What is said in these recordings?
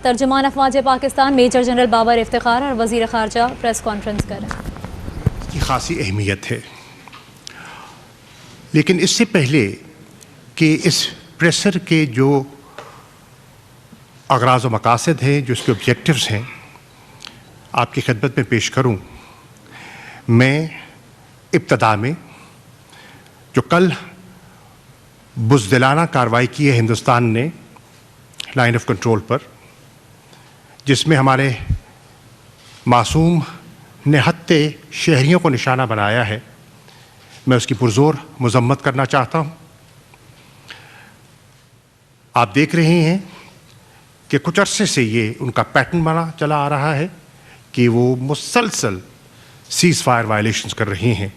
ترجمان افواج Pakistan major general Babar Iftikhar اور وزیر خارجہ پریس کانفرنس کر رہے ہیں. کی خاصی اہمیت ہے، لیکن اس سے پہلے کہ اس پریسر کے جو اغراض و مقاصد ہیں، جو اس کے آبجیکٹیوز ہیں، آپ کی خدمت میں پیش کروں، میں ابتدا میں جو کل بزدلانہ کارروائی کی ہے ہندوستان نے لائن آف کنٹرول پر، جس میں ہمارے معصوم نہتے شہریوں کو نشانہ بنایا ہے، میں اس کی پرزور مذمت کرنا چاہتا ہوں. آپ دیکھ رہے ہیں کہ کچھ عرصے سے یہ ان کا پیٹرن بنا چلا آ رہا ہے کہ وہ مسلسل سیز فائر وائلیشنز کر رہی ہیں.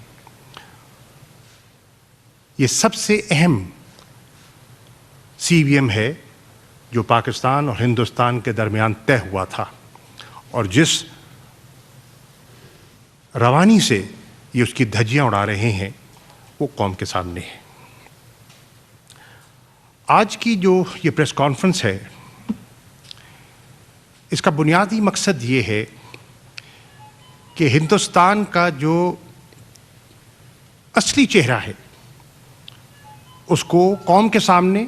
یہ سب سے اہم سی بی ایم ہے جو پاکستان اور ہندوستان کے درمیان طے ہوا تھا، اور جس روانی سے یہ اس کی دھجیاں اڑا رہے ہیں وہ قوم کے سامنے ہے. آج کی جو یہ پریس کانفرنس ہے، اس کا بنیادی مقصد یہ ہے کہ ہندوستان کا جو اصلی چہرہ ہے اس کو قوم کے سامنے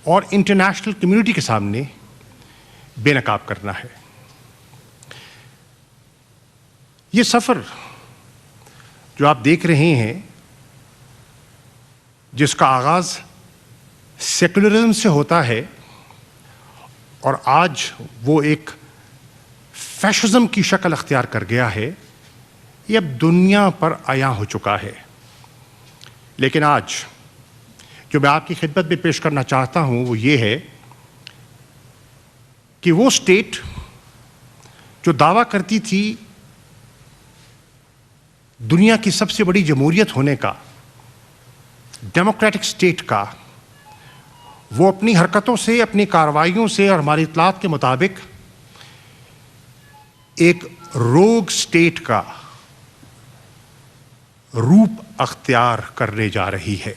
اور انٹرنیشنل کمیونٹی کے سامنے بے نقاب کرنا ہے. یہ سفر جو آپ دیکھ رہے ہیں، جس کا آغاز سیکولرزم سے ہوتا ہے اور آج وہ ایک فیشزم کی شکل اختیار کر گیا ہے، یہ اب دنیا پر عیاں ہو چکا ہے. لیکن آج جو میں آپ کی خدمت میں پیش کرنا چاہتا ہوں وہ یہ ہے کہ وہ اسٹیٹ جو دعویٰ کرتی تھی دنیا کی سب سے بڑی جمہوریت ہونے کا، ڈیموکریٹک اسٹیٹ کا، وہ اپنی حرکتوں سے، اپنی کارروائیوں سے اور ہماری اطلاعات کے مطابق ایک روگ اسٹیٹ کا روپ اختیار کرنے جا رہی ہے.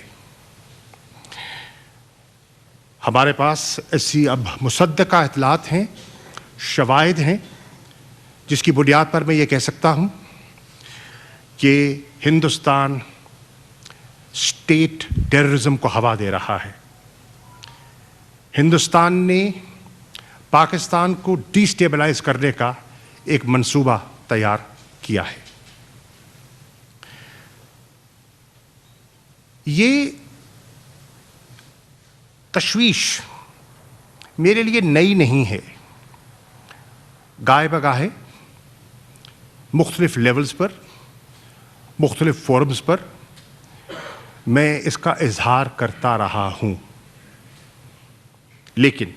ہمارے پاس ایسی اب مصدقہ اطلاعات ہیں، شواہد ہیں، جس کی بنیاد پر میں یہ کہہ سکتا ہوں کہ ہندوستان اسٹیٹ ٹیررزم کو ہوا دے رہا ہے. ہندوستان نے پاکستان کو ڈی اسٹیبلائز کرنے کا ایک منصوبہ تیار کیا ہے. یہ تشویش میرے لیے نئی نہیں ہے. گاہے بگاہے مختلف لیولز پر، مختلف فورمز پر میں اس کا اظہار کرتا رہا ہوں، لیکن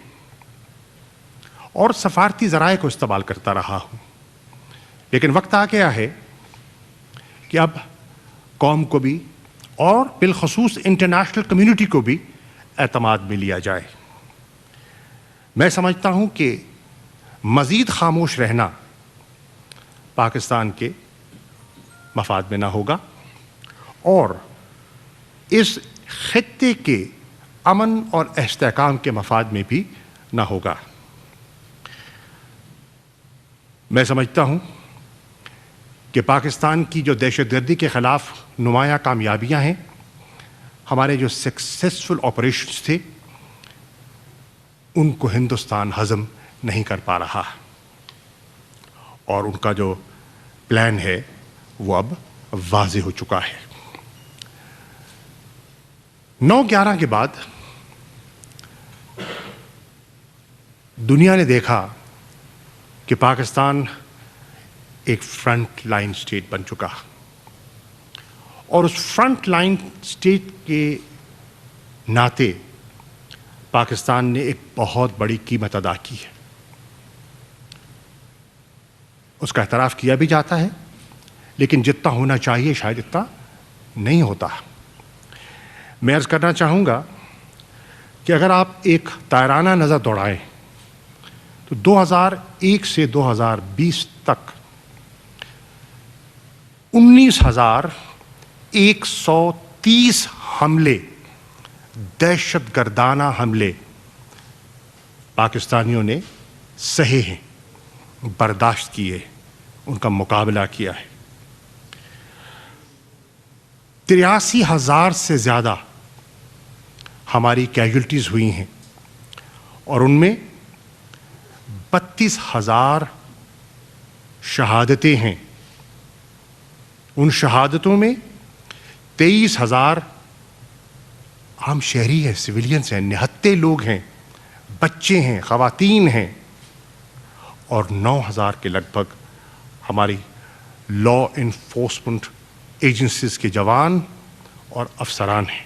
اور سفارتی ذرائع کو استعمال کرتا رہا ہوں. لیکن وقت آ گیا ہے کہ اب قوم کو بھی اور بالخصوص انٹرنیشنل کمیونٹی کو بھی اعتماد میں لیا جائے. میں سمجھتا ہوں کہ مزید خاموش رہنا پاکستان کے مفاد میں نہ ہوگا اور اس خطے کے امن اور استحکام کے مفاد میں بھی نہ ہوگا. میں سمجھتا ہوں کہ پاکستان کی جو دہشت گردی کے خلاف نمایاں کامیابیاں ہیں، ہمارے جو سکسیسفل آپریشنز تھے، ان کو ہندوستان ہضم نہیں کر پا رہا، اور ان کا جو پلان ہے وہ اب واضح ہو چکا ہے. 9/11 کے بعد دنیا نے دیکھا کہ پاکستان ایک فرنٹ لائن اسٹیٹ بن چکا، اور اس فرنٹ لائن اسٹیٹ کے ناطے پاکستان نے ایک بہت بڑی قیمت ادا کی ہے. اس کا اعتراف کیا بھی جاتا ہے، لیکن جتنا ہونا چاہیے شاید اتنا نہیں ہوتا. میں عرض کرنا چاہوں گا کہ اگر آپ ایک طائرانہ نظر دوڑائیں تو 2001 سے 2020 تک 19,130 حملے، دہشت گردانہ حملے پاکستانیوں نے سہے ہیں، برداشت کیے، ان کا مقابلہ کیا ہے۔ 83,000 سے زیادہ ہماری کیجولٹیز ہوئی ہیں اور ان میں 32,000 شہادتیں ہیں۔ ان شہادتوں میں 23,000 عام شہری ہیں، سویلینز ہیں، نہتے لوگ ہیں، بچے ہیں، خواتین ہیں، اور 9,000 کے لگ بھگ ہماری لا انفورسمنٹ ایجنسیز کے جوان اور افسران ہیں۔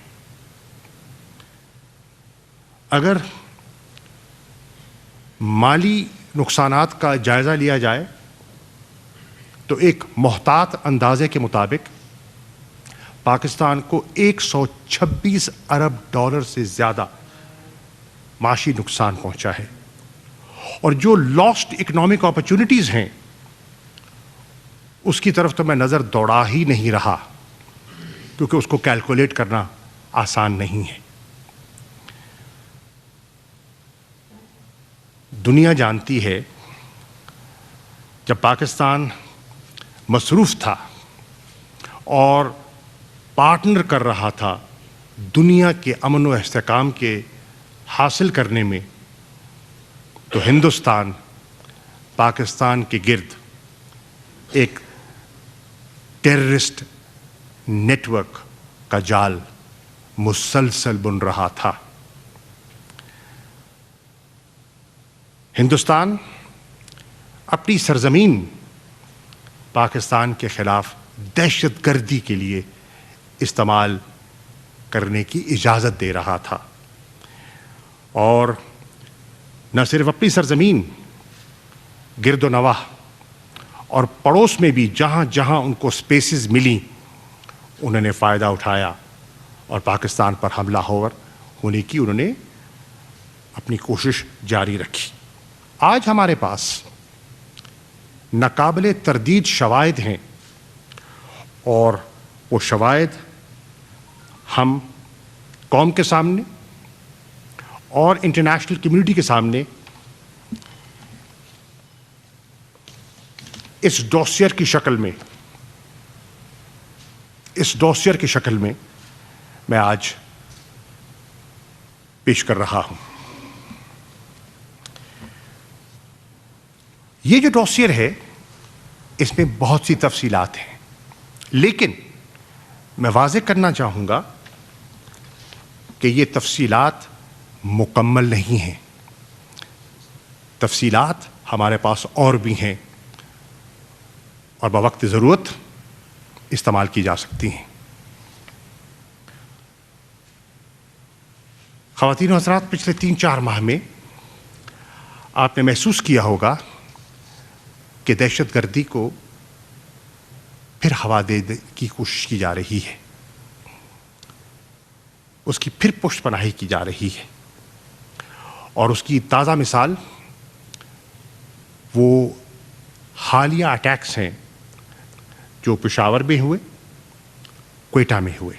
اگر مالی نقصانات کا جائزہ لیا جائے تو ایک محتاط اندازے کے مطابق پاکستان کو $126 ارب سے زیادہ معاشی نقصان پہنچا ہے، اور جو لاسٹ اکنامک اپرچونٹیز ہیں اس کی طرف تو میں نظر دوڑا ہی نہیں رہا، کیونکہ اس کو کیلکولیٹ کرنا آسان نہیں ہے۔ دنیا جانتی ہے جب پاکستان مصروف تھا اور پارٹنر کر رہا تھا دنیا کے امن و استحکام کے حاصل کرنے میں، تو ہندوستان پاکستان کے گرد ایک ٹیررسٹ نیٹ ورک کا جال مسلسل بن رہا تھا۔ ہندوستان اپنی سرزمین پاکستان کے خلاف دہشت گردی کے لیے استعمال کرنے کی اجازت دے رہا تھا، اور نہ صرف اپنی سرزمین، گرد و نواح اور پڑوس میں بھی جہاں جہاں ان کو سپیسز ملی انہوں نے فائدہ اٹھایا اور پاکستان پر حملہ آور ہونے کی انہوں نے اپنی کوشش جاری رکھی۔ آج ہمارے پاس ناقابل تردید شواہد ہیں، اور وہ شواہد ہم قوم کے سامنے اور انٹرنیشنل کمیونٹی کے سامنے اس ڈوسیئر کی شکل میں میں آج پیش کر رہا ہوں۔ یہ جو ڈوسیئر ہے اس میں بہت سی تفصیلات ہیں، لیکن میں واضح کرنا چاہوں گا کہ یہ تفصیلات مکمل نہیں ہیں۔ تفصیلات ہمارے پاس اور بھی ہیں اور بوقت ضرورت استعمال کی جا سکتی ہیں۔ خواتین و حضرات، پچھلے 3-4 ماہ میں آپ نے محسوس کیا ہوگا کہ دہشت گردی کو پھر ہوا دینے کی کوشش کی جا رہی ہے، اس کی پھر پشت پناہی کی جا رہی ہے، اور اس کی تازہ مثال وہ حالیہ اٹیکس ہیں جو پشاور میں ہوئے، کوئٹہ میں ہوئے،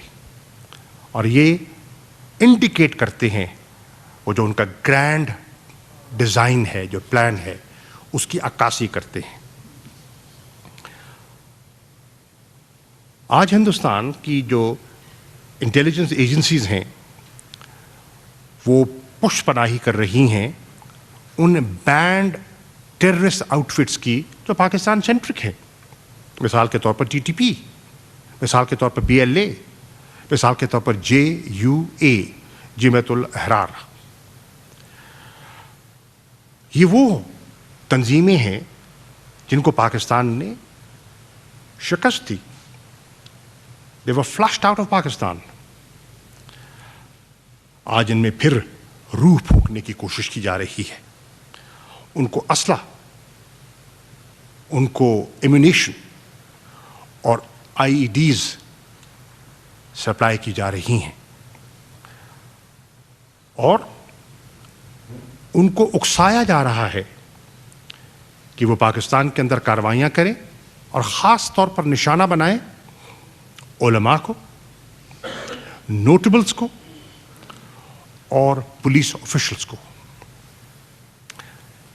اور یہ انڈیکیٹ کرتے ہیں وہ جو ان کا گرینڈ ڈیزائن ہے، جو پلان ہے، اس کی عکاسی کرتے ہیں۔ آج ہندوستان کی جو انٹیلیجنس ایجنسیز ہیں وہ پشت پناہی کر رہی ہیں ان بینڈ ٹیررسٹ آؤٹ فٹس کی جو پاکستان سینٹرک ہے، مثال کے طور پر TTP، مثال کے طور پر BLA، مثال کے طور پر JUA، جمعیت الاحرار۔ یہ وہ تنظیمیں ہیں جن کو پاکستان نے شکست دی۔ They were flushed out of Pakistan۔ آج ان میں پھر روح پھونکنے کی کوشش کی جا رہی ہے، ان کو اسلحہ، ان کو ایمونیشن اور IEDs سپلائی کی جا رہی ہیں، اور ان کو اکسایا جا رہا ہے کہ وہ پاکستان کے اندر کارروائیاں کریں اور خاص طور پر نشانہ بنائیں علماء کو، نوٹیبلز کو اور پولیس آفیشلز کو۔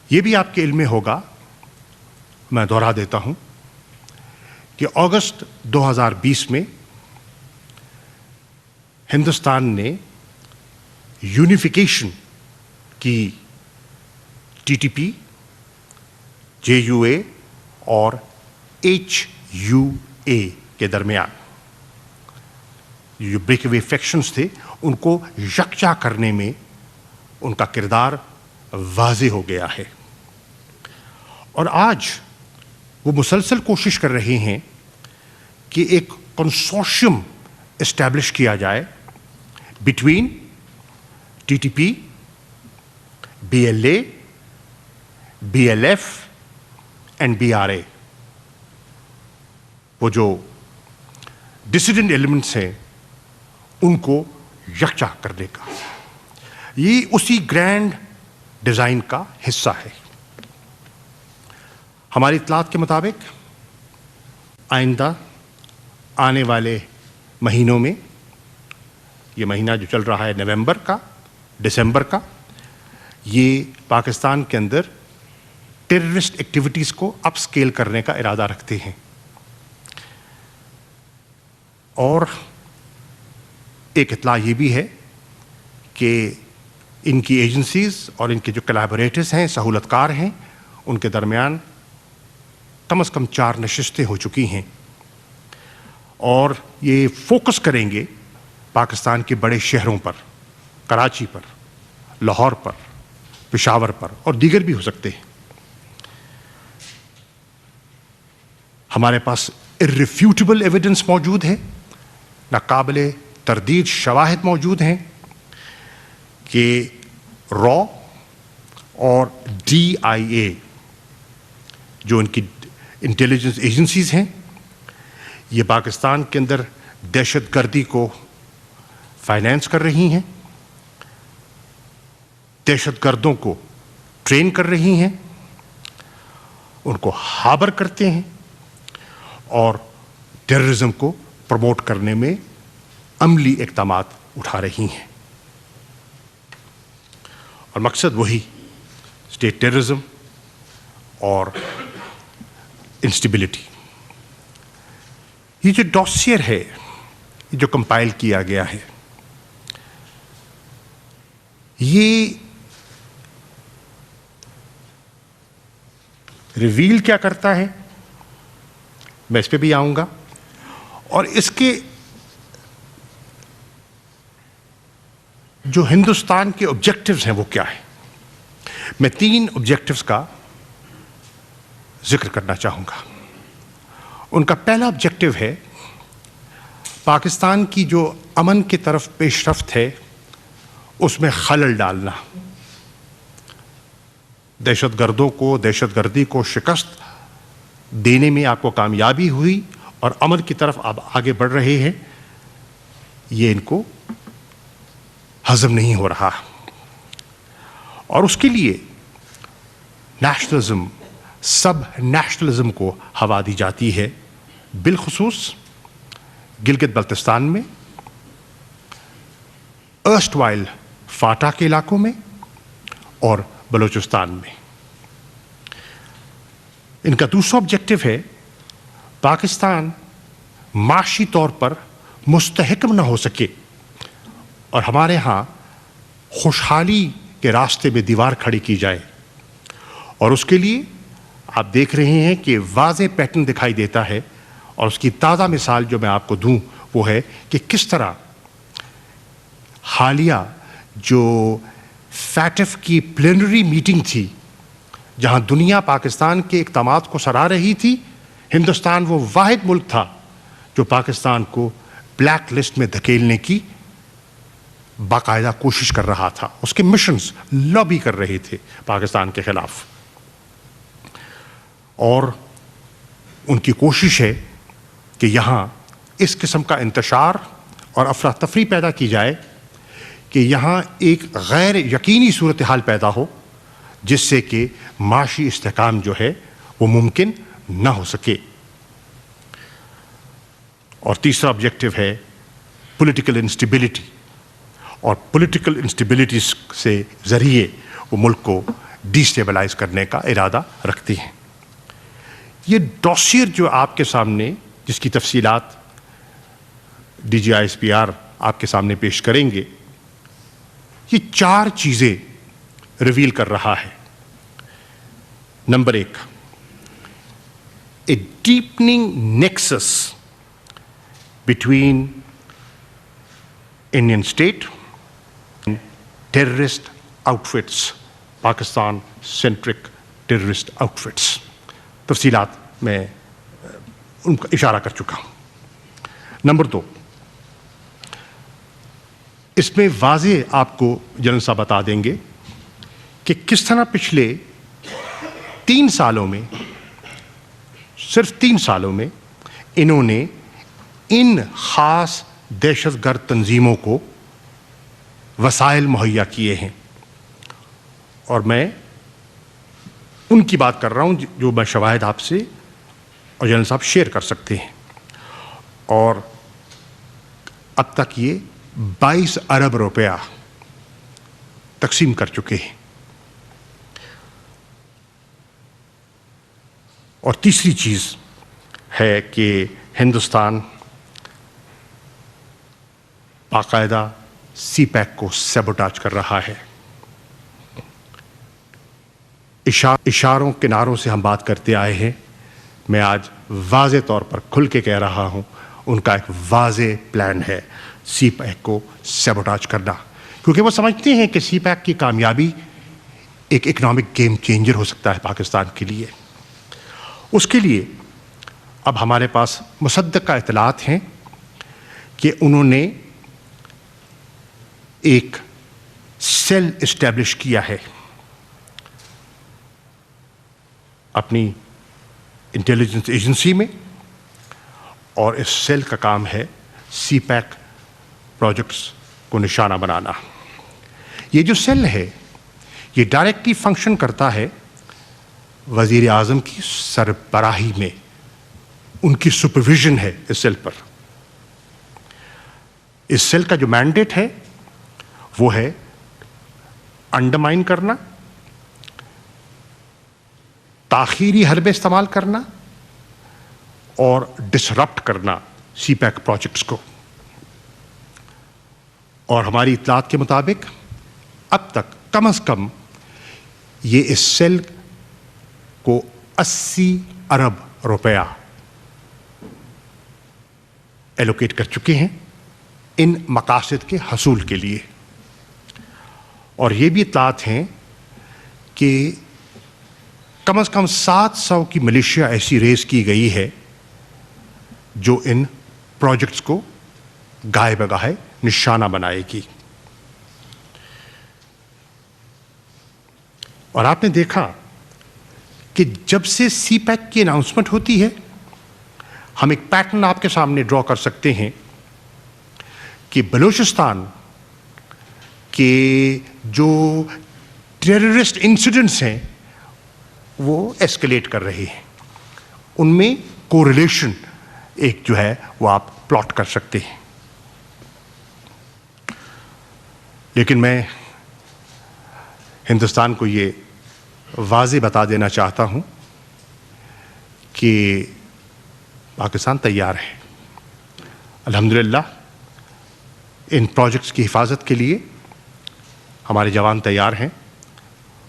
یہ بھی آپ کے علم میں ہوگا، میں دوہرا دیتا ہوں، کہ اگست 2020 میں ہندوستان نے یونیفیکیشن کی T T P, J U A اور ایچ یو اے کے درمیان جو بریک اوے فیکشنز تھے ان کو یکجا کرنے میں ان کا کردار واضح ہو گیا ہے، اور آج وہ مسلسل کوشش کر رہے ہیں کہ ایک کنسورشیم اسٹیبلش کیا جائے between T T P, B L A, B L F and B R A. وہ جو ڈسیڈنٹ ایلیمنٹس ہیں ان کو یکجا کرنے کا، یہ اسی گرینڈ ڈیزائن کا حصہ ہے. ہماری اطلاعات کے مطابق آئندہ آنے والے مہینوں میں، یہ مہینہ جو چل رہا ہے نومبر کا، دسمبر کا، یہ پاکستان کے اندر ٹیررسٹ ایکٹیویٹیز کو اپ سکیل کرنے کا ارادہ رکھتے ہیں. اور ایک اطلاع یہ بھی ہے کہ ان کی ایجنسیز اور ان کے جو کلیبوریٹرز ہیں، سہولت کار ہیں، ان کے درمیان کم از کم 4 نشستیں ہو چکی ہیں، اور یہ فوکس کریں گے پاکستان کے بڑے شہروں پر، کراچی پر، لاہور پر، پشاور پر، اور دیگر بھی ہو سکتے ہیں. ہمارے پاس irrefutable ایویڈنس موجود ہے، ناقابل تردید شواہد موجود ہیں کہ را اور ڈی آئی اے جو ان کی انٹیلیجنس ایجنسیز ہیں، یہ پاکستان کے اندر دہشت گردی کو فائنینس کر رہی ہیں، دہشت گردوں کو ٹرین کر رہی ہیں، ان کو ہاربر کرتے ہیں، اور ٹیررزم کو پروموٹ کرنے میں عملی اقدامات اٹھا رہی ہیں. اور مقصد وہی اسٹیٹ ٹیررزم اور انسٹیبلٹی. یہ جو ڈاسیر ہے، یہ جو کمپائل کیا گیا ہے، یہ ریویل کیا کرتا ہے، میں اس پہ بھی آؤں گا، اور اس کے جو ہندوستان کے آبجیکٹیوز ہیں وہ کیا ہیں. میں 3 آبجیکٹیوز کا ذکر کرنا چاہوں گا. ان کا پہلا آبجیکٹیو ہے پاکستان کی جو امن کی طرف پیش رفت ہے اس میں خلل ڈالنا، دہشت گردوں کو، دہشت گردی کو شکست دینے میں آپ کو کامیابی ہوئی اور امن کی طرف آپ آگے بڑھ رہے ہیں، یہ ان کو ہضم نہیں ہو رہا، اور اس کے لیے نیشنلزم، سب نیشنلزم کو ہوا دی جاتی ہے، بالخصوص گلگت بلتستان میں، ارسٹ وائل فاٹا کے علاقوں میں اور بلوچستان میں. ان کا دوسرا آبجیکٹیو ہے پاکستان معاشی طور پر مستحکم نہ ہو سکے اور ہمارے ہاں خوشحالی کے راستے میں دیوار کھڑی کی جائے. اور اس کے لیے آپ دیکھ رہے ہیں کہ واضح پیٹرن دکھائی دیتا ہے، اور اس کی تازہ مثال جو میں آپ کو دوں وہ ہے کہ کس طرح حالیہ جو فیٹف کی پلینری میٹنگ تھی، جہاں دنیا پاکستان کے اقدامات کو سراہ رہی تھی، ہندوستان وہ واحد ملک تھا جو پاکستان کو بلیک لسٹ میں دھکیلنے کی باقاعدہ کوشش کر رہا تھا. اس کے مشنز لابی کر رہے تھے پاکستان کے خلاف، اور ان کی کوشش ہے کہ یہاں اس قسم کا انتشار اور افراتفری پیدا کی جائے کہ یہاں ایک غیر یقینی صورتحال پیدا ہو جس سے کہ معاشی استحکام جو ہے وہ ممکن نہ ہو سکے. اور تیسرا آبجیکٹیو ہے پولیٹیکل انسٹیبلٹی، اور پولیٹیکل انسٹیبلٹی سے ذریعے وہ ملک کو ڈیسٹیبلائز کرنے کا ارادہ رکھتے ہیں. یہ ڈوسیئر جو آپ کے سامنے، جس کی تفصیلات D G I S P R آپ کے سامنے پیش کریں گے، یہ 4 چیزیں ریویل کر رہا ہے. Number 1، a deepening nexus between Indian state terrorist outfits, Pakistan centric terrorist outfits. تفصیلات میں ان کا اشارہ کر چکا ہوں. نمبر 2، اس میں واضح آپ کو جنرل صاحب بتا دیں گے کہ کس طرح پچھلے 3 سالوں میں، صرف 3 سالوں میں، انہوں نے ان خاص دہشت گرد تنظیموں کو وسائل مہیا کیے ہیں. اور میں ان کی بات کر رہا ہوں جو میں شواہد آپ سے اور جنرل صاحب شیئر کر سکتے ہیں. اور اب تک یہ 22 ارب روپیہ تقسیم کر چکے ہیں. اور تیسری چیز ہے کہ ہندوستان باقاعدہ سی پیک کو سیبوٹاج کر رہا ہے. اشاروں کناروں سے ہم بات کرتے آئے ہیں. میں آج واضح طور پر کھل کے کہہ رہا ہوں، ان کا ایک واضح پلان ہے سی پیک کو سیبوٹاج کرنا، کیونکہ وہ سمجھتے ہیں کہ سی پیک کی کامیابی ایک اکنامک گیم چینجر ہو سکتا ہے پاکستان کے لیے. اس کے لیے اب ہمارے پاس مصدقہ اطلاعات ہیں کہ انہوں نے ایک سیل اسٹیبلش کیا ہے اپنی انٹیلیجنس ایجنسی میں، اور اس سیل کا کام ہے سی پیک پروجیکٹس کو نشانہ بنانا. یہ جو سیل ہے یہ ڈائریکٹلی فنکشن کرتا ہے وزیر اعظم کی سربراہی میں، ان کی سپرویژن ہے اس سیل پر. اس سیل کا جو مینڈیٹ ہے وہ ہے انڈرمائن کرنا، تاخیری حربے استعمال کرنا اور ڈسرپٹ کرنا سی پیک پروجیکٹس کو. اور ہماری اطلاعات کے مطابق اب تک کم از کم یہ اس سیل کو 80 ارب روپیہ ایلوکیٹ کر چکے ہیں ان مقاصد کے حصول کے لیے. اور یہ بھی اطلاعات ہیں کہ کم از کم 700 کی ملیشیا ایسی ریز کی گئی ہے جو ان پروجیکٹس کو گاہے بگاہے نشانہ بنائے گی. اور آپ نے دیکھا کہ جب سے سی پیک کی اناؤنسمنٹ ہوتی ہے، ہم ایک پیٹرن آپ کے سامنے ڈرا کر سکتے ہیں کہ بلوچستان کے جو ٹیررسٹ انسیڈنٹس ہیں وہ ایسکلیٹ کر رہے ہیں. ان میں کوریلیشن ایک جو ہے وہ آپ پلاٹ کر سکتے ہیں. لیکن میں ہندوستان کو یہ واضح بتا دینا چاہتا ہوں کہ پاکستان تیار ہے. الحمدللہ ان پروجیکٹس کی حفاظت کے لیے ہمارے جوان تیار ہیں،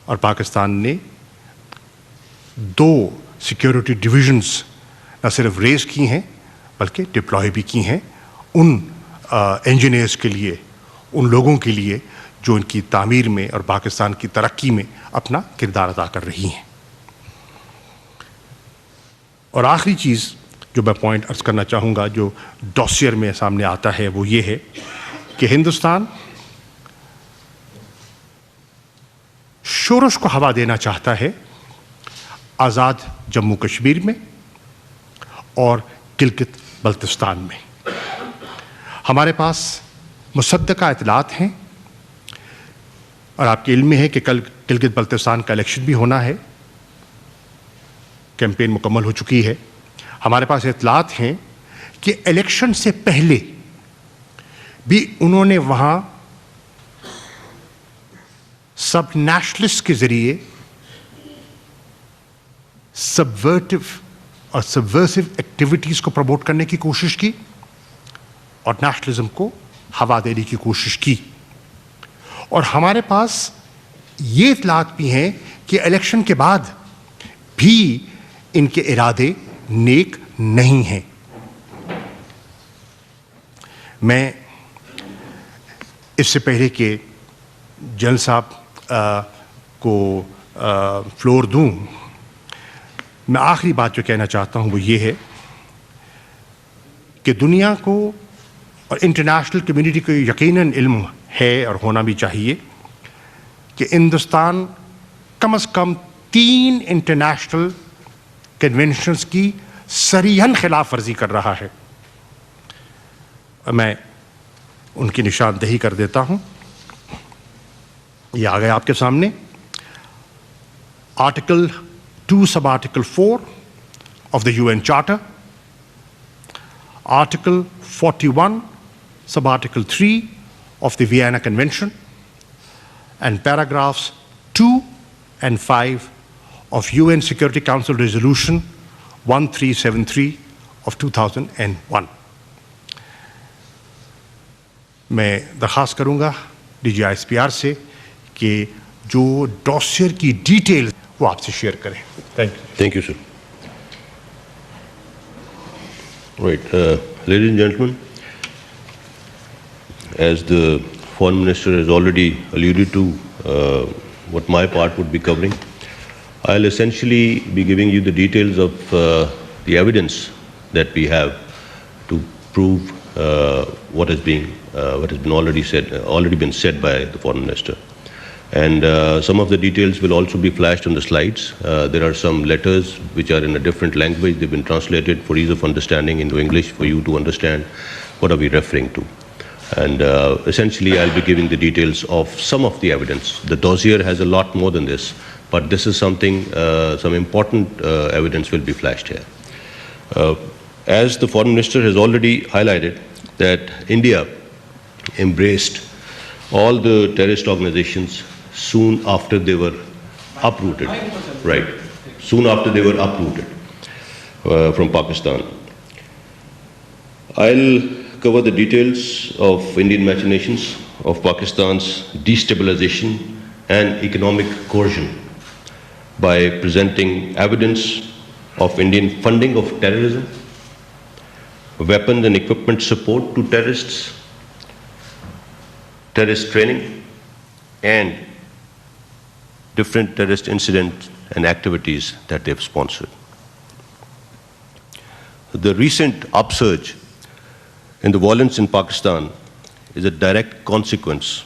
اور پاکستان نے 2 سیکیورٹی ڈویژنز نہ صرف ریز کی ہیں بلکہ ڈپلوائے بھی کی ہیں ان انجینئرز کے لیے، ان لوگوں کے لیے جو ان کی تعمیر میں اور پاکستان کی ترقی میں اپنا کردار ادا کر رہی ہیں. اور آخری چیز جو میں پوائنٹ عرض کرنا چاہوں گا جو ڈوسیئر میں سامنے آتا ہے وہ یہ ہے کہ ہندوستان شورش کو ہوا دینا چاہتا ہے آزاد جموں کشمیر میں اور گلگت بلتستان میں. ہمارے پاس مصدقہ اطلاعات ہیں، اور آپ کے علم میں ہے کہ کل گلگت بلتستان کا الیکشن بھی ہونا ہے، کیمپین مکمل ہو چکی ہے. ہمارے پاس اطلاعات ہیں کہ الیکشن سے پہلے بھی انہوں نے وہاں سب نیشنلسٹ کے ذریعے सबवर्सिव एक्टिविटीज़ को प्रमोट करने की कोशिश की और नेशनलिज्म को हवा देने की कोशिश की। और हमारे पास ये इतलात भी हैं कि इलेक्शन के बाद भी इनके इरादे नेक नहीं हैं। मैं इससे पहले कि जनरल साहब को फ्लोर दूं, मैं आखिरी बात जो कहना चाहता हूं वो ये है कि दुनिया को और इंटरनेशनल कम्युनिटी को यकीनन इल्म है और होना भी चाहिए कि हिंदुस्तान कम से कम 3 इंटरनेशनल कन्वेंशंस की सरीहन खिलाफ वर्जी कर रहा है। मैं उनकी निशानदेही कर देता हूं, ये आ गया आपके सामने। Article 2 sub article 4 of the UN Charter, Article 41 sub article 3 of the Vienna Convention, and paragraphs 2 and 5 of UN Security Council Resolution 1373 of 2001. मैं दरख्वास्त करूंगा DGISPR से कि जो डॉसियर की डिटेल वो आपसे शेयर करें। Thank you, sir. Right, ladies and gentlemen, as the Foreign Minister has already alluded to what my part would be covering, I'll essentially be giving you the details of the evidence that we have to prove what has been already been said by the Foreign Minister. And some of the details will also be flashed on the slides. There are some letters which are in a different language. They've been translated for ease of understanding into English for you to understand what are we referring to. And essentially, I'll be giving the details of some of the evidence. The dossier has a lot more than this, but this is something, some important evidence will be flashed here. As the Foreign Minister has already highlighted, that India embraced all the terrorist organizations soon after they were uprooted. Right. Soon after they were uprooted from Pakistan. I'll cover the details of Indian machinations of Pakistan's destabilization and economic coercion by presenting evidence of Indian funding of terrorism, weapons and equipment support to terrorists, terrorist training, and different terrorist incidents and activities that they've sponsored. The recent upsurge in the violence in Pakistan is a direct consequence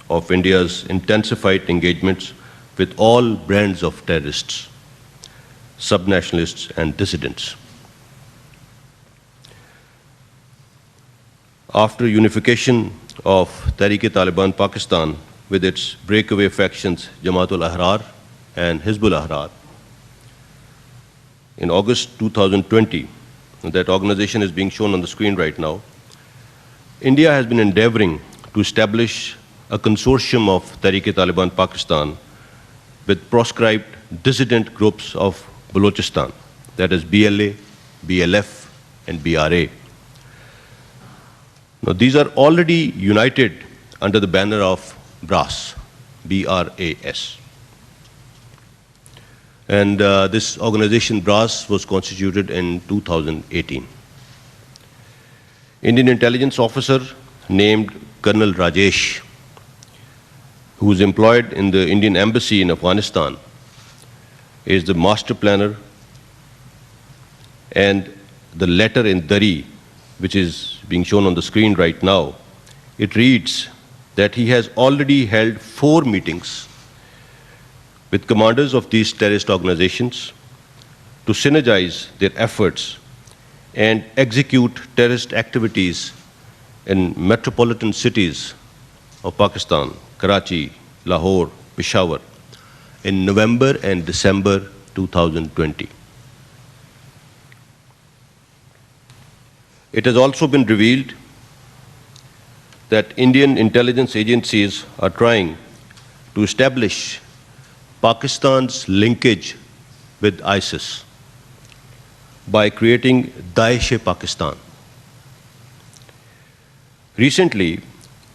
of India's intensified engagements with all brands of terrorists, subnationalists, and dissidents. After unification of Tehreek-e-Taliban Pakistan with its breakaway factions Jamaat-ul-Ahrar and Hizb-ul-Ahrar, in August 2020, that organization is being shown on the screen right now, India has been endeavoring to establish a consortium of Tehreek-e-Taliban Pakistan with proscribed dissident groups of Balochistan, that is BLA, BLF, and BRA. Now, these are already united under the banner of BRAS, B-R-A-S. And this organization, BRAS, was constituted in 2018. Indian intelligence officer named Colonel Rajesh, who is employed in the Indian embassy in Afghanistan, is the master planner, and the letter in Dari, which is being shown on the screen right now, it reads that he has already held 4 meetings with commanders of these terrorist organizations to synergize their efforts and execute terrorist activities in metropolitan cities of Pakistan, Karachi, Lahore, Peshawar, in November and December 2020. It has also been revealed that Indian intelligence agencies are trying to establish Pakistan's linkage with ISIS, by creating Daesh-e-Pakistan. Recently,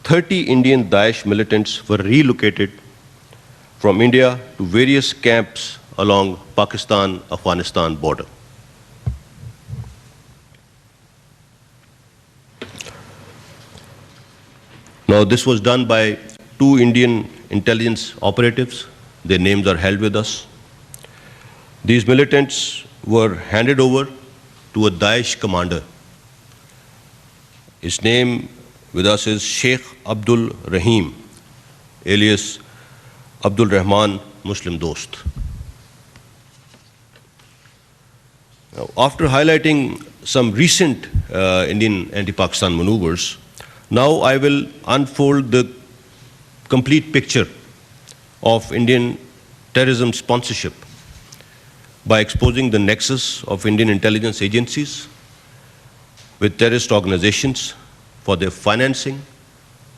30 Indian Daesh militants were relocated from India to various camps along Pakistan-Afghanistan border. Now, this was done by 2 Indian intelligence operatives. Their names are held with us. These militants were handed over to a Daesh commander. His name with us is Sheikh Abdul Rahim, alias Abdul Rahman Muslim Dost. Now, after highlighting some recent Indian anti-Pakistan maneuvers, now I will unfold the complete picture of Indian terrorism sponsorship by exposing the nexus of Indian intelligence agencies with terrorist organizations for their financing,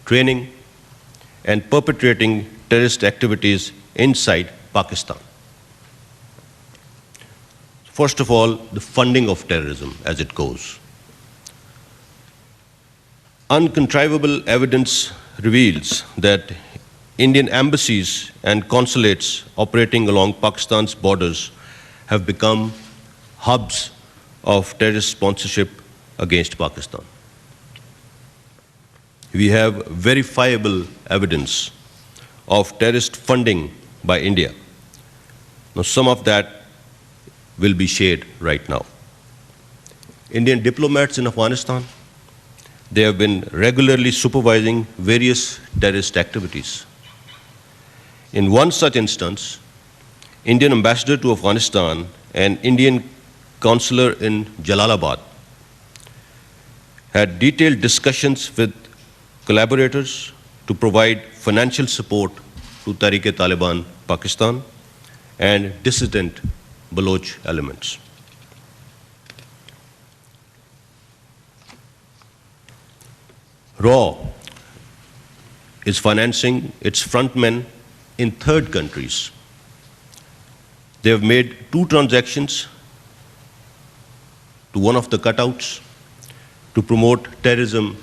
training, and perpetrating terrorist activities inside Pakistan. First of all, the funding of terrorism as it goes. Uncontrivable evidence reveals that Indian embassies and consulates operating along Pakistan's borders have become hubs of terrorist sponsorship against Pakistan. We have verifiable evidence of terrorist funding by India. Now, some of that will be shared right now. Indian diplomats in Afghanistan, they have been regularly supervising various terrorist activities. In one such instance, Indian ambassador to Afghanistan and Indian consular in Jalalabad had detailed discussions with collaborators to provide financial support to Tehreek-e-Taliban Pakistan and dissident Baloch elements. RAW is financing its frontmen in third countries. They have made 2 transactions to one of the cutouts to promote terrorism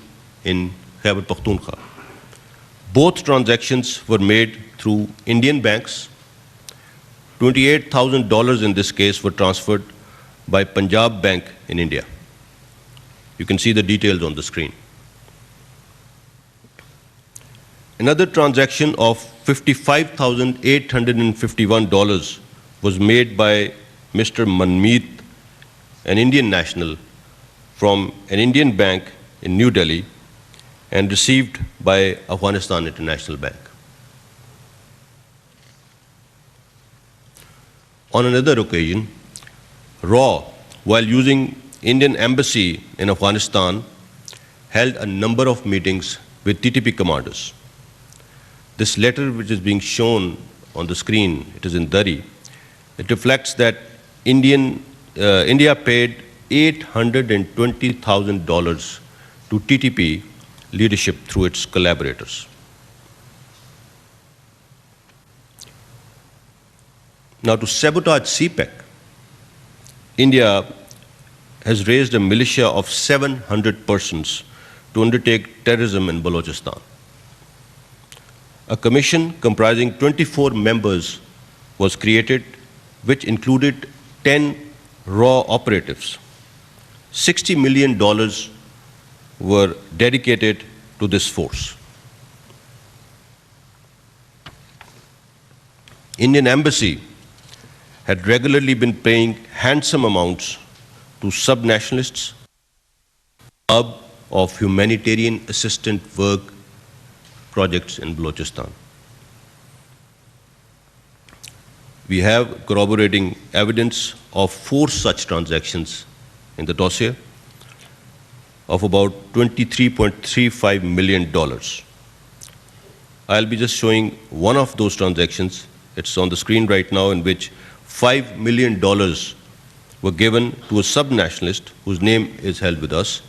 in Khyber Pakhtunkhwa. Both transactions were made through Indian banks. $28,000 in this case were transferred by Punjab Bank in India. You can see the details on the screen. Another transaction of $55,851 was made by Mr. Manmeet, an Indian national, from an Indian bank in New Delhi and received by Afghanistan International Bank. On another occasion, RAW, while using Indian embassy in Afghanistan, held a number of meetings with TTP commanders. This letter, which is being shown on the screen, it is in Dari, it reflects that India paid $820,000 to TTP leadership through its collaborators. Now, to sabotage CPEC, India has raised a militia of 700 persons to undertake terrorism in Balochistan. A commission comprising 24 members was created, which included 10 RAW operatives. $60 million were dedicated to this force. Indian embassy had regularly been paying handsome amounts to subnationalists, hub of humanitarian assistant work projects in Balochistan. We have corroborating evidence of 4 such transactions in the dossier of about $23.35 million. I'll be just showing one of those transactions. It's on the screen right now, in which $5 million were given to a subnationalist whose name is held with us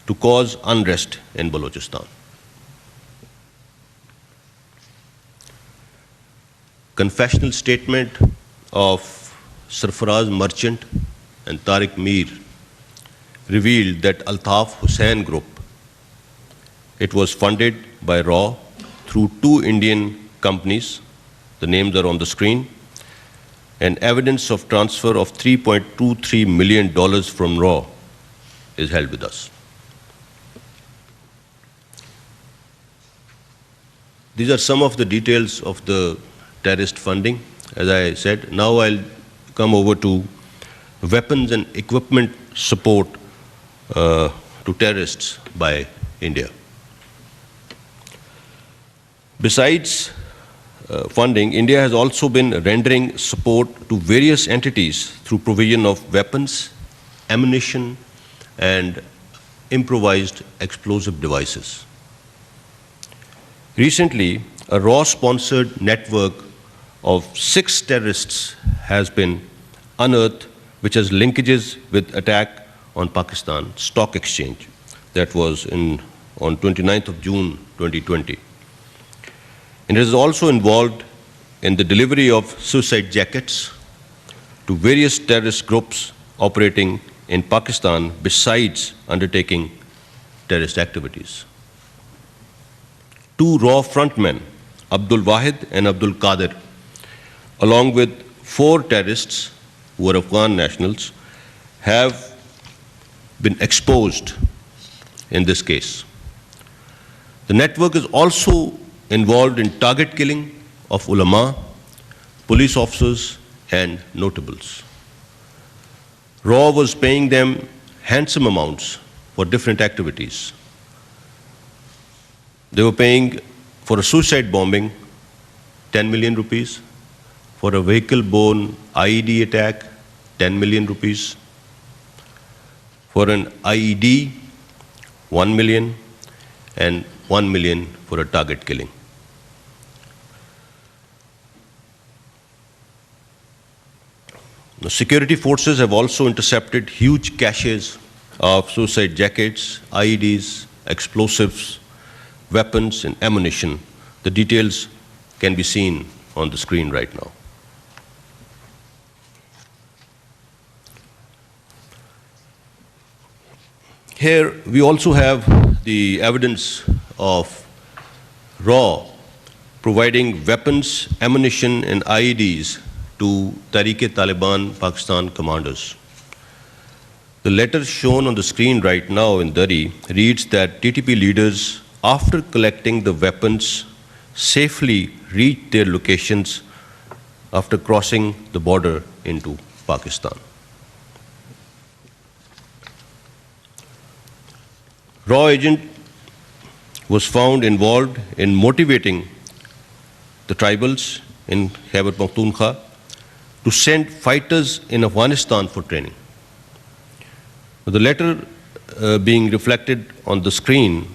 to cause unrest in Balochistan. Confessional statement of Sarfaraz Merchant and Tariq Mir revealed that Altaf Hussain Group, it was funded by RAW through two Indian companies. The names are on the screen. And evidence of transfer of $3.23 million from RAW is held with us. These are some of the details of the terrorist funding. As I said, now I'll come over to weapons and equipment support to terrorists by India. Besides funding, India has also been rendering support to various entities through provision of weapons, ammunition, and improvised explosive devices. Recently, a RAW-sponsored network of 6 terrorists has been unearthed, which has linkages with attack on Pakistan Stock Exchange. That was on 29th of June 2020. And it is also involved in the delivery of suicide jackets to various terrorist groups operating in Pakistan besides undertaking terrorist activities. 2 RAW frontmen, Abdul Wahid and Abdul Qadir, along with 4 terrorists who are Afghan nationals, have been exposed in this case. The network is also involved in target killing of ulama, police officers, and notables. RAW was paying them handsome amounts for different activities. They were paying for a suicide bombing 10 million rupees, for a vehicle-borne IED attack 10 million rupees, for an IED 1 million, and 1 million for a target killing. The security forces have also intercepted huge caches of suicide jackets, IEDs, explosives, weapons, and ammunition. The details can be seen on the screen right now. Here we also have the evidence of RAW providing weapons, ammunition, and IEDs to Tehreek-e-Taliban Pakistan commanders. The letter shown on the screen right now in Dari reads that TTP leaders, after collecting the weapons, safely reached their locations after crossing the border into Pakistan. RAW agent was found involved in motivating the tribals in Khyber Pakhtunkhwa to send fighters in Afghanistan for training. The letter being reflected on the screen,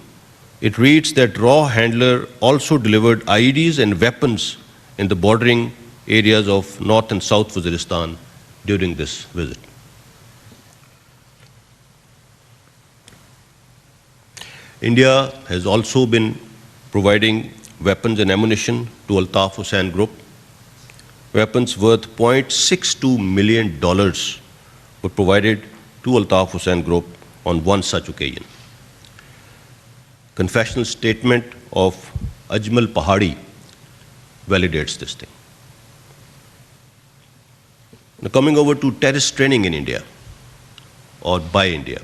it reads that RAW handler also delivered IEDs and weapons in the bordering areas of North and South Waziristan during this visit. India has also been providing weapons and ammunition to Altaf Hussain Group. Weapons worth $0.62 million were provided to Altaf Hussain Group on one such occasion. Confessional statement of Ajmal Pahadi validates this thing. Now coming over to terrorist training in India or by India.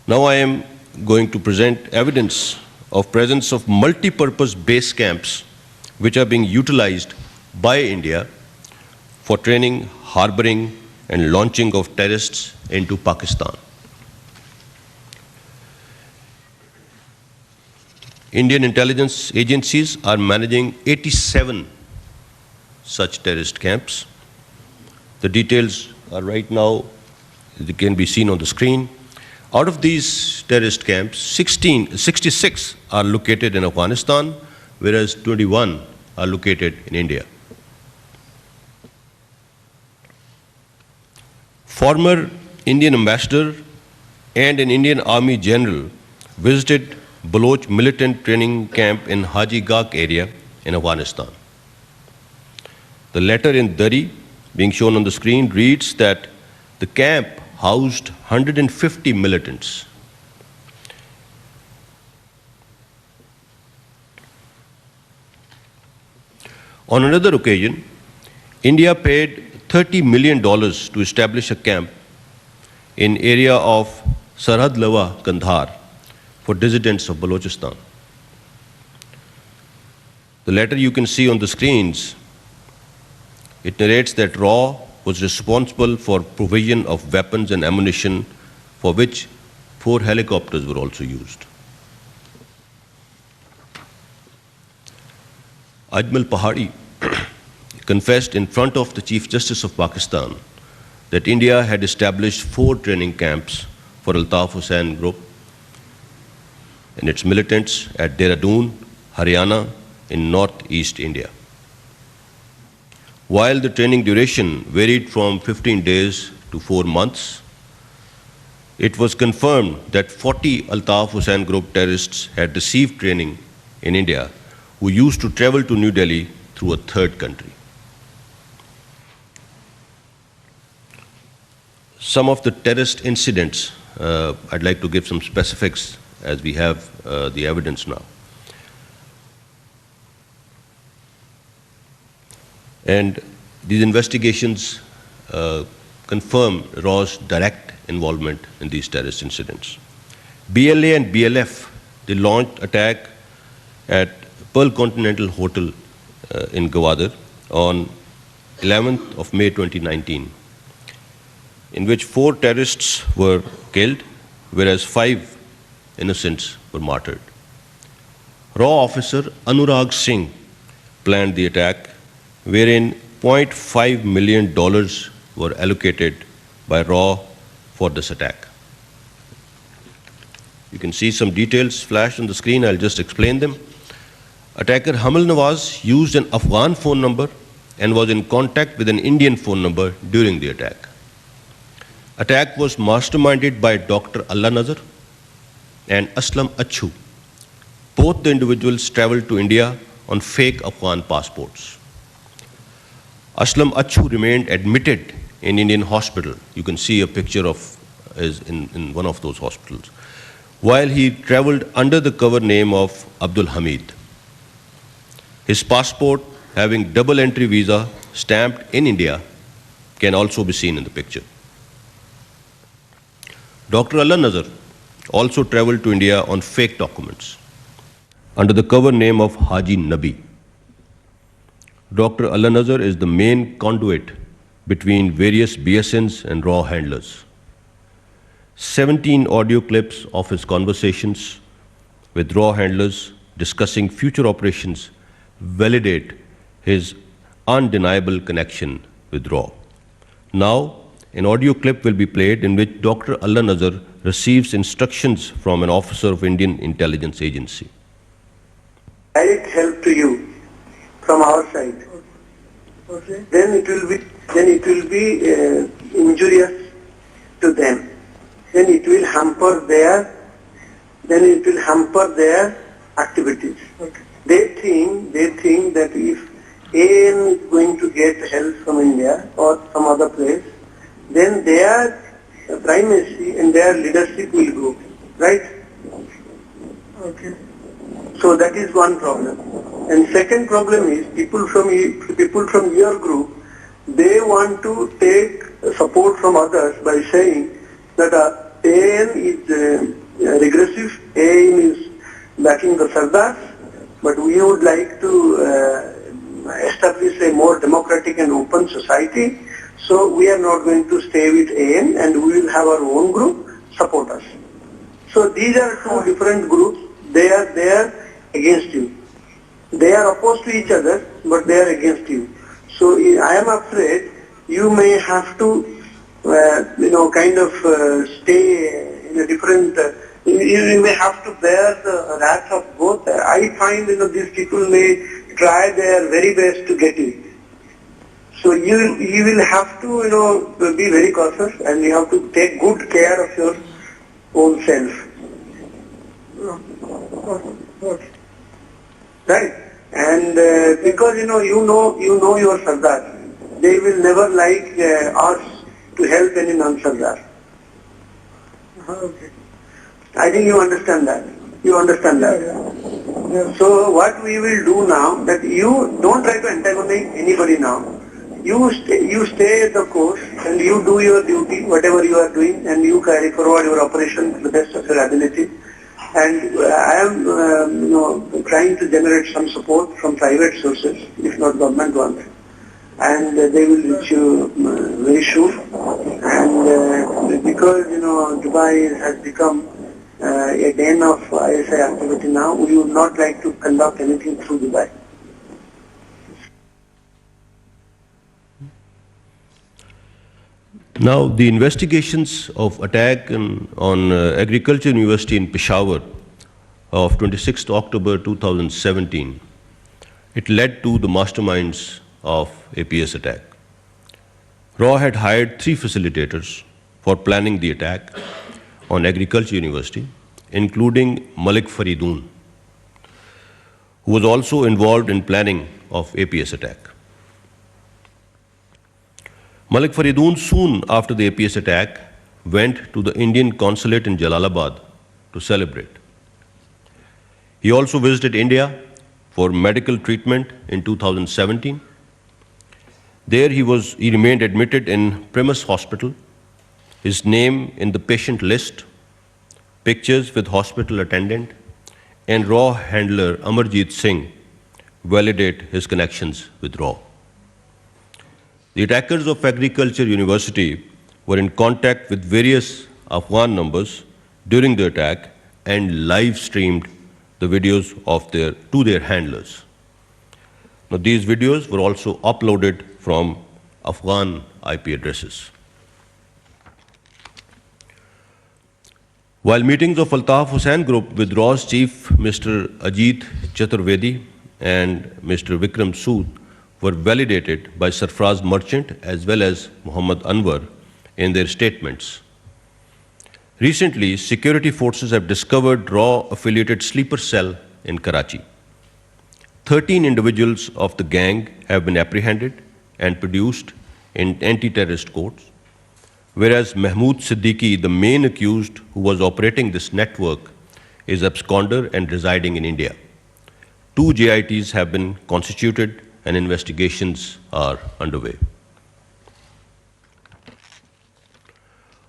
Now I am going to present evidence of presence of multi-purpose base camps which are being utilized by India for training, harboring, and launching of terrorists into Pakistan. Indian intelligence agencies are managing 87 such terrorist camps. The details are right now, they can be seen on the screen. Out of these terrorist camps, 66 are located in Afghanistan, whereas 21 are located in India. Former Indian ambassador and an Indian Army general visited Baloch militant training camp in Haji Gak area in Afghanistan. The letter in Dari being shown on the screen reads that the camp housed 150 militants. On another occasion, India paid $30 million to establish a camp in area of Sarhad Lawa, Kandhar, for dissidents of Balochistan. The letter you can see on the screens, it narrates that RAW was responsible for provision of weapons and ammunition, for which 4 helicopters were also used. Ajmal Pahari confessed in front of the Chief Justice of Pakistan that India had established 4 training camps for Altaf Hussain Group and its militants at Dehradun, Haryana, in northeast India. While the training duration varied from 15 days to 4 months, it was confirmed that 40 Altaf Hussain Group terrorists had received training in India who used to travel to New Delhi through a third country. Some of the terrorist incidents, I'd like to give some specifics as we have the evidence now. And these investigations confirm RAW's direct involvement in these terrorist incidents. BLA and BLF, they launched attack at Pearl Continental Hotel in Gwadar on 11th of May 2019, in which 4 terrorists were killed, whereas 5 innocents were martyred. RAW officer Anurag Singh planned the attack, wherein $0.5 million were allocated by RAW for this attack. You can see some details flashed on the screen. I'll just explain them. Attacker Hamal Nawaz used an Afghan phone number and was in contact with an Indian phone number during the attack. Attack was masterminded by Dr. Allah Nazar and Aslam Achu. Both the individuals traveled to India on fake Afghan passports. Aslam Achu remained admitted in Indian hospital. You can see a picture of his in one of those hospitals, while he traveled under the cover name of Abdul Hamid. His passport, having double entry visa stamped in India, can also be seen in the picture. Dr. Allah Nazar also traveled to India on fake documents under the cover name of Haji Nabi. Dr. Allah Nazar is the main conduit between various BSNs and RAW handlers. 17 audio clips of his conversations with RAW handlers discussing future operations validate his undeniable connection with RAW. Now, an audio clip will be played in which Dr. Allah Nazar receives instructions from an officer of Indian intelligence agency. Direct help to you from our side. Okay. Then it will be injurious to them. Then it will hamper their activities. Okay. They think that if AN is going to get help from India or some other place, then their primacy and their leadership will go, right? Okay. So that is one problem. And second problem is people from your group, they want to take support from others by saying that AN is regressive, AN is backing the Sardars, but we would like to establish a more democratic and open society. So we are not going to stay with AN and we will have our own group support us. So these are 2 different groups. They are there against you. They are opposed to each other, but they are against you. So I am afraid you may have to, stay in a different. You may have to bear the wrath of both. I find these people may try their very best to get you. So you will have to be very cautious, and you have to take good care of your own self. Right? And because you know your Sardar, they will never like us to help any non-Sardar. Okay. I think you understand that. You understand that. Yeah. So what we will do now, that you don't try to antagonize anybody now. You stay the course and you do your duty, whatever you are doing, and you carry forward your operation to the best of your ability. And I am, trying to generate some support from private sources, if not government ones, and they will reach you very soon. And because Dubai has become a den of ISI activity now, we would not like to conduct anything through Dubai. Now, the investigations of attack on Agriculture University in Peshawar of 26th October 2017, it led to the masterminds of APS attack. RAW had hired 3 facilitators for planning the attack on Agriculture University, including Malik Faridoon, who was also involved in planning of APS attack. Malik Faridoon, soon after the APS attack, went to the Indian consulate in Jalalabad to celebrate. He also visited India for medical treatment in 2017. There he remained admitted in Primus Hospital, his name in the patient list, pictures with hospital attendant, and RAW handler Amarjeet Singh validate his connections with RAW. The attackers of Agriculture University were in contact with various Afghan numbers during the attack and live streamed the videos to their handlers. Now, these videos were also uploaded from Afghan IP addresses. While meetings of Altaf Hussain Group with RAW's chief, Mr. Ajit Chaturvedi and Mr. Vikram Sood, were validated by Sarfraz Merchant as well as Muhammad Anwar in their statements. Recently, security forces have discovered RAW-affiliated sleeper cell in Karachi. 13 individuals of the gang have been apprehended and produced in anti-terrorist courts, whereas Mahmood Siddiqui, the main accused who was operating this network, is absconder and residing in India. 2 JITs have been constituted and investigations are underway.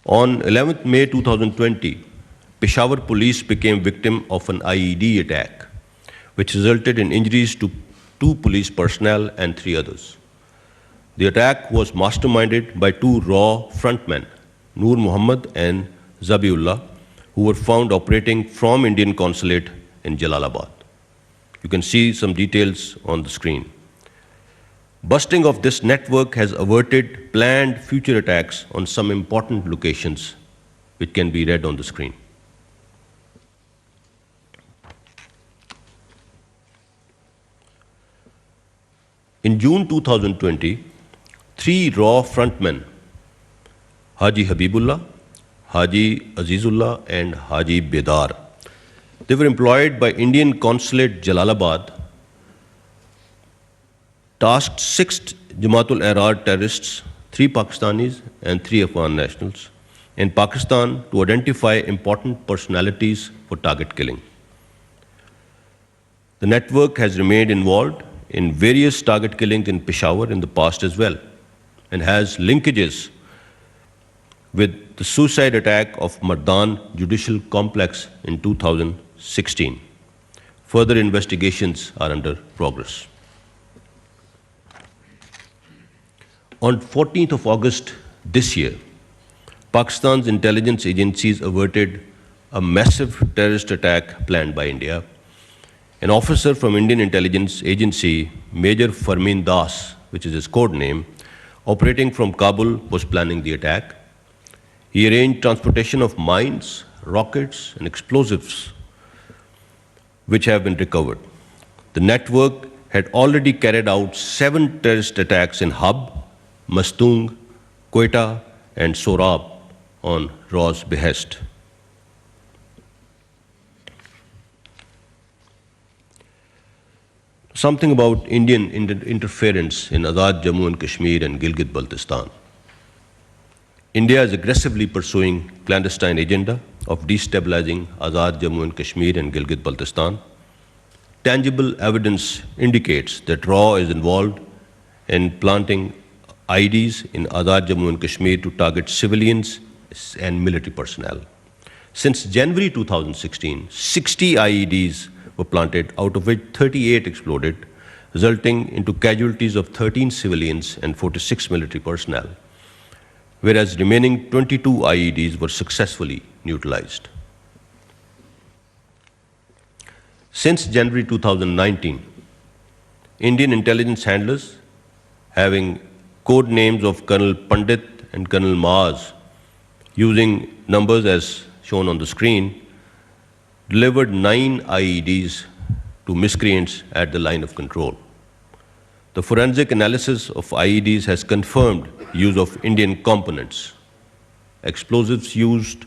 On 11th May 2020, Peshawar police became victim of an IED attack, which resulted in injuries to 2 police personnel and 3 others. The attack was masterminded by 2 RAW frontmen, Noor Muhammad and Zabiullah, who were found operating from Indian consulate in Jalalabad. You can see some details on the screen. Busting of this network has averted planned future attacks on some important locations, which can be read on the screen. In June 2020, 3 RAW frontmen, Haji Habibullah, Haji Azizullah, and Haji Bedar, they were employed by Indian consulate Jalalabad, tasked 6 Jamaat-ul-Ahrar terrorists, 3 Pakistanis and 3 Afghan nationals, in Pakistan to identify important personalities for target killing. The network has remained involved in various target killings in Peshawar in the past as well, and has linkages with the suicide attack of Mardan Judicial Complex in 2016. Further investigations are under progress. On 14th of August this year, Pakistan's intelligence agencies averted a massive terrorist attack planned by India. An officer from Indian intelligence agency, Major Farmin Das, which is his code name, operating from Kabul, was planning the attack. He arranged transportation of mines, rockets, and explosives, which have been recovered. The network had already carried out 7 terrorist attacks in Hub, Mastung, Quetta, and Sorab on RAW's behest. Something about Indian interference in Azad Jammu and Kashmir and Gilgit-Baltistan. India is aggressively pursuing clandestine agenda of destabilizing Azad Jammu and Kashmir and Gilgit-Baltistan. Tangible evidence indicates that RAW is involved in planting IEDs in Azad Jammu and Kashmir to target civilians and military personnel. Since January 2016, 60 IEDs were planted, out of which 38 exploded, resulting into casualties of 13 civilians and 46 military personnel, whereas remaining 22 IEDs were successfully neutralized. Since January 2019, Indian intelligence handlers, having code names of Colonel Pandit and Colonel Maaz, using numbers as shown on the screen, delivered 9 IEDs to miscreants at the line of control. The forensic analysis of IEDs has confirmed use of Indian components. Explosives used,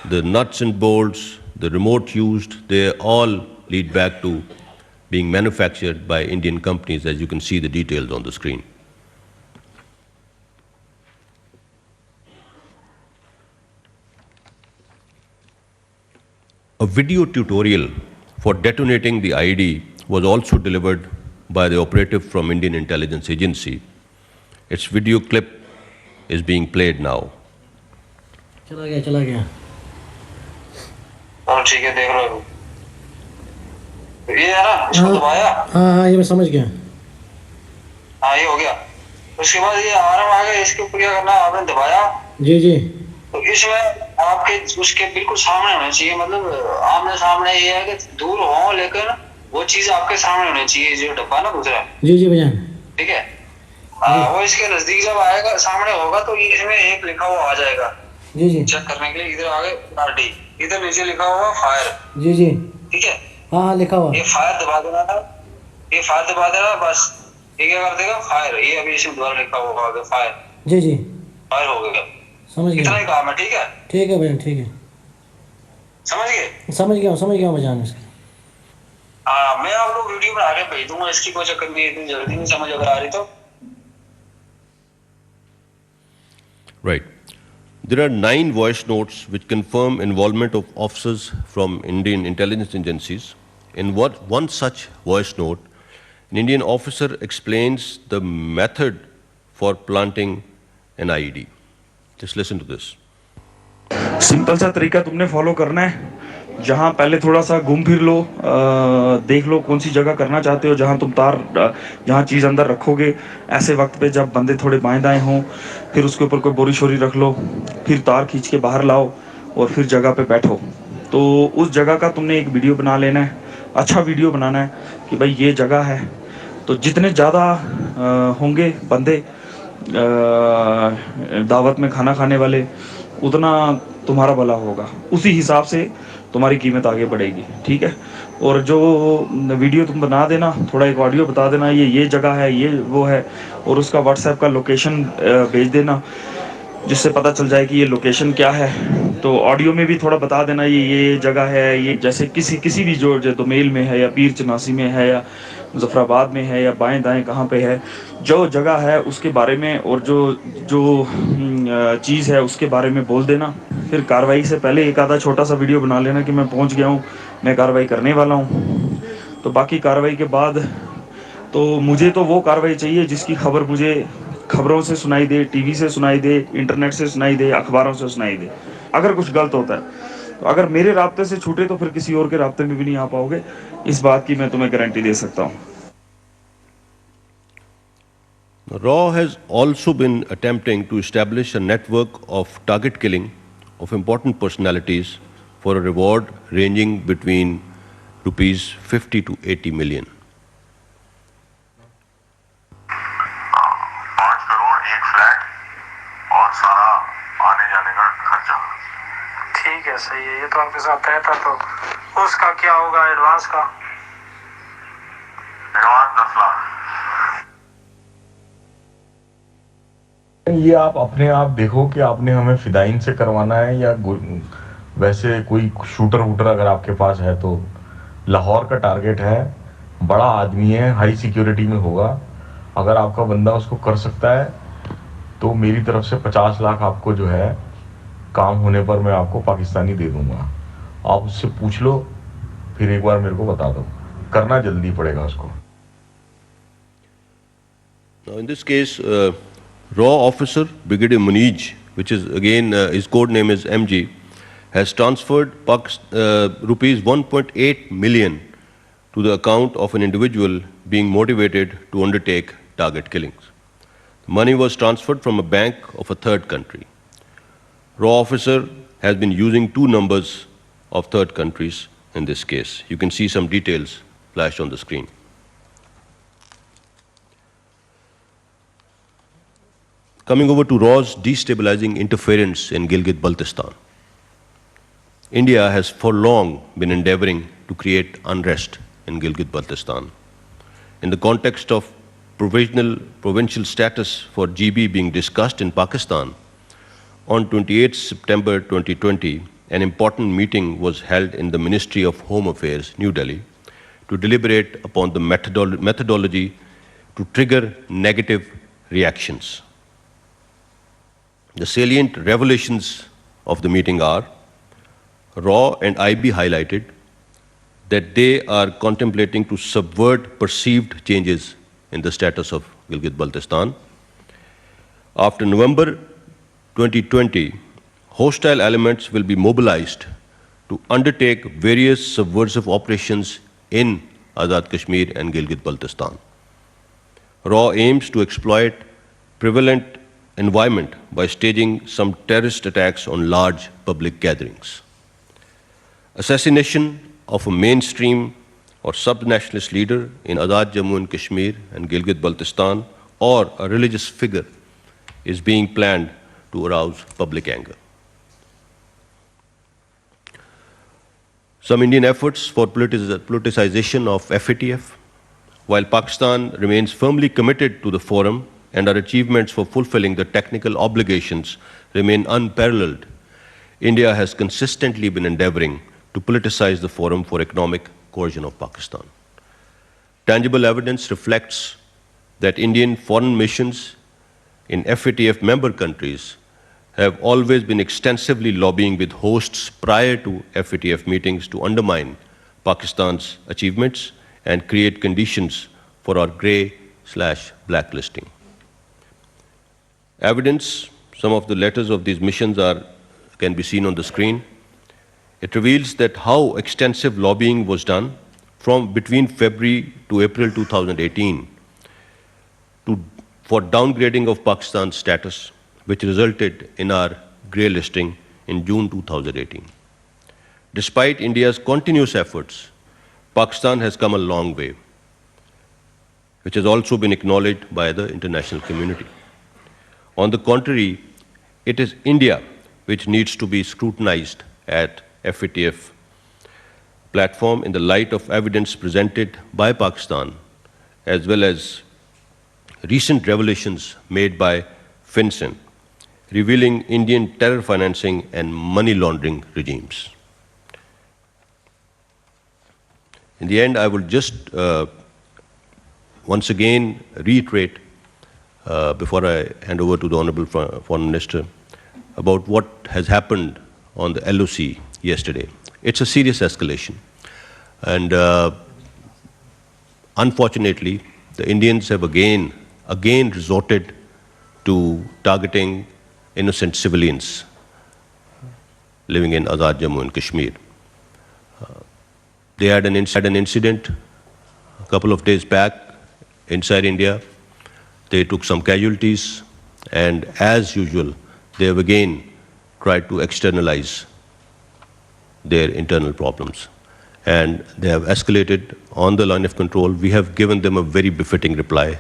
the nuts and bolts, the remote used, they all lead back to being manufactured by Indian companies, as you can see the details on the screen. A video tutorial for detonating the IED was also delivered by the operative from Indian Intelligence Agency. Its video clip is being played now. चला गया और ठीक है, देख लो ये है ना, इसको दबाया। हाँ ये मैं समझ गया। हाँ ये हो गया। उसके बाद ये आराम आ गया, इसके ऊपर क्या करना है, आपने दबाया। जी जी। तो इसमें आपके उसके बिल्कुल सामने होना चाहिए, मतलब आमने सामने। ये है कि दूर हो लेकिन वो चीज आपके सामने होनी चाहिए, जो डब्बा ना दूसरा। जी जी भैया। ठीक है, वो इसके नजदीक जब आएगा, सामने होगा, तो ये इसमें एक लिखा हुआ आ जाएगा। जी जी। चेक करने के लिए इधर आगे RD, इधर नीचे लिखा हुआ फायर। जी जी। ठीक है, हाँ लिखा हुआ। ये फायर दबा देना था, ये फायर दबा देना, बस ये क्या कर देगा, फायर। ये अभी इसमें द्वारा लिखा हुआ आगे फायर। जी जी। फायर हो गया, समझ गया। इतना ही काम है। ठीक है, ठीक है भैया, ठीक है, समझ गए। समझ गया भैया इसका। हाँ, मैं आपको वीडियो बना के भेज दूंगा, इसकी कोई चक्कर नहीं, इतनी जल्दी नहीं समझ अगर आ रही तो। Right. There are 9 voice notes which confirm involvement of officers from Indian intelligence agencies. In one such voice note, an Indian officer explains the method for planting an IED. Just listen to this. Simple सा तरीका तुमने follow करना है। जहाँ पहले थोड़ा सा घूम फिर लो, देख लो कौन सी जगह करना चाहते हो, जहाँ तुम जहाँ चीज़ अंदर रखोगे। ऐसे वक्त पे जब बंदे थोड़े बाएं दाएं हों, फिर उसके ऊपर कोई बोरी शोरी रख लो, फिर तार खींच के बाहर लाओ और फिर जगह पे बैठो। तो उस जगह का तुमने एक वीडियो बना लेना है, अच्छा वीडियो बनाना है कि भाई ये जगह है। तो जितने ज़्यादा होंगे बंदे दावत में खाना खाने वाले, उतना तुम्हारा भला होगा, उसी हिसाब से तुम्हारी कीमत आगे बढ़ेगी। ठीक है, और जो वीडियो तुम बना देना, थोड़ा एक ऑडियो बता देना, ये जगह है, ये वो है, और उसका व्हाट्सएप का लोकेशन भेज देना, जिससे पता चल जाए कि ये लोकेशन क्या है। तो ऑडियो में भी थोड़ा बता देना ये जगह है, ये जैसे किसी भी जो दोमेल में है या पीर चनासी में है या मुजफ्फराबाद में है या बाएं दाएं कहाँ पे है, जो जगह है उसके बारे में और जो चीज़ है उसके बारे में बोल देना। फिर कार्रवाई से पहले एक आधा छोटा सा वीडियो बना लेना कि मैं पहुंच गया हूं, मैं कार्रवाई करने वाला हूं। तो बाकी कार्रवाई के बाद तो मुझे तो वो कार्रवाई चाहिए जिसकी खबर मुझे खबरों से सुनाई दे, टीवी से सुनाई दे, इंटरनेट से सुनाई दे, अखबारों से सुनाई दे। अगर कुछ गलत होता है तो अगर मेरे राब्ते से छूटे तो फिर किसी और के राब्ते में भी नहीं आ पाओगे, इस बात की मैं तुम्हें गारंटी दे सकता हूँ। RAW has also been attempting to establish a network of target killing of important personalities for a reward ranging between rupees 50 to 80 million. 5 crore एक फ्लैट और सारा आने जाने का खर्चा। ठीक है, सही है। ये तो आपके साथ तय था, तो उसका क्या होगा एडवांस का? एडवांस 10 लाख। ये आप अपने आप देखो कि आपने हमें फिदाइन से करवाना है या वैसे कोई शूटर वूटर अगर आपके पास है तो। लाहौर का टारगेट है, बड़ा आदमी है, हाई सिक्योरिटी में होगा. अगर आपका बंदा उसको कर सकता है तो मेरी तरफ से 50 लाख आपको जो है काम होने पर मैं आपको पाकिस्तानी दे दूंगा. आप उससे पूछ लो, फिर एक बार मेरे को बता दो. करना जल्दी पड़ेगा उसको. Now, in this case, raw officer Brigadier Munij, which is again his code name is MG, has transferred rupees 1.8 million to the account of an individual being motivated to undertake target killings. The money was transferred from a bank of a third country. Raw officer has been using two numbers of third countries in this case. You can see some details flashed on the screen. Coming over to Raw's destabilizing interference in Gilgit-Baltistan. India has for long been endeavoring to create unrest in Gilgit-Baltistan. In the context of provincial status for GB being discussed in Pakistan, on 28 September 2020, an important meeting was held in the Ministry of Home Affairs, New Delhi, to deliberate upon the methodology to trigger negative reactions. The salient revelations of the meeting are: Raw and IB highlighted that they are contemplating to subvert perceived changes in the status of Gilgit-Baltistan. After November 2020, hostile elements will be mobilized to undertake various subversive operations in Azad Kashmir and Gilgit-Baltistan. Raw aims to exploit prevalent environment by staging some terrorist attacks on large public gatherings. Assassination of a mainstream or sub-nationalist leader in Azad Jammu and Kashmir and Gilgit-Baltistan or a religious figure is being planned to arouse public anger. Some Indian efforts for politicization of FATF. While Pakistan remains firmly committed to the forum and our achievements for fulfilling the technical obligations remain unparalleled, India has consistently been endeavoring to politicize the forum for economic coercion of Pakistan. Tangible evidence reflects that Indian foreign missions in FATF member countries have always been extensively lobbying with hosts prior to FATF meetings to undermine Pakistan's achievements and create conditions for our grey/blacklisting. Evidence, some of the letters of these missions can be seen on the screen. It reveals that how extensive lobbying was done from between February to April 2018 for downgrading of Pakistan's status, which resulted in our grey listing in June 2018. Despite India's continuous efforts, Pakistan has come a long way, which has also been acknowledged by the international community. On the contrary, it is India which needs to be scrutinized at FATF platform in the light of evidence presented by Pakistan, as well as recent revelations made by FinCEN, revealing Indian terror financing and money laundering regimes. In the end, I will just once again reiterate, before I hand over to the Honorable Foreign Minister, about what has happened on the LOC yesterday. It's a serious escalation. And unfortunately, the Indians have again resorted to targeting innocent civilians living in Azad Jammu and Kashmir. They had an incident a couple of days back inside India. They took some casualties, and as usual, they have again tried to externalize their internal problems. And they have escalated on the line of control. We have given them a very befitting reply.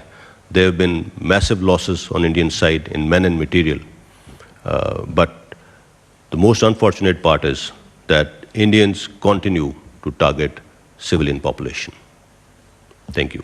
There have been massive losses on Indian side in men and material. But the most unfortunate part is that Indians continue to target civilian population. Thank you.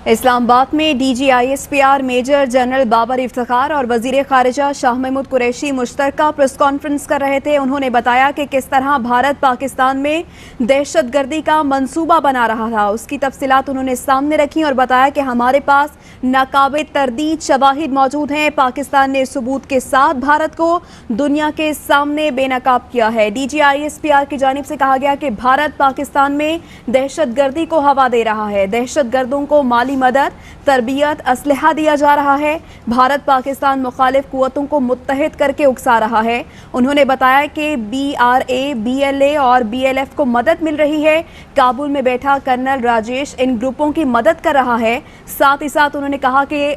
Islamabad میں D G I S P R major general Babar Iftikhar اور وزیر خارجہ شاہ محمود قریشی مشترکہ press conference کر رہے تھے. انہوں نے بتایا کہ کس طرح بھارت پاکستان میں دہشت گردی کا منصوبہ بنا رہا تھا. اس کی تفصیلات انہوں نے سامنے رکھی اور بتایا کہ ہمارے پاس ناقابل تردید شواہد موجود ہیں. پاکستان نے ثبوت کے ساتھ بھارت کو دنیا کے سامنے بے نقاب کیا ہے. D G I S P R کی جانب سے کہا گیا کہ بھارت پاکستان میں دہشت گردی کو ہوا دے رہا ہے. دہشت گردوں کو مالی مدد، تربیت، اسلحہ دیا جا رہا ہے. بھارت پاکستان مخالف قوتوں کو متحد کر کے اکسا رہا ہے. انہوں نے بتایا کہ BRA، BLA اور BLF کو مدد مل رہی ہے. کابل میں بیٹھا کرنل راجیش ان گروپوں کی مدد کر رہا ہے. ساتھ ہی ساتھ انہوں نے کہا کہ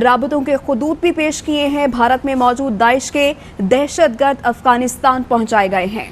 رابطوں کے خطوط بھی پیش کیے ہیں. بھارت میں موجود داعش کے دہشت گرد افغانستان پہنچائے گئے ہیں.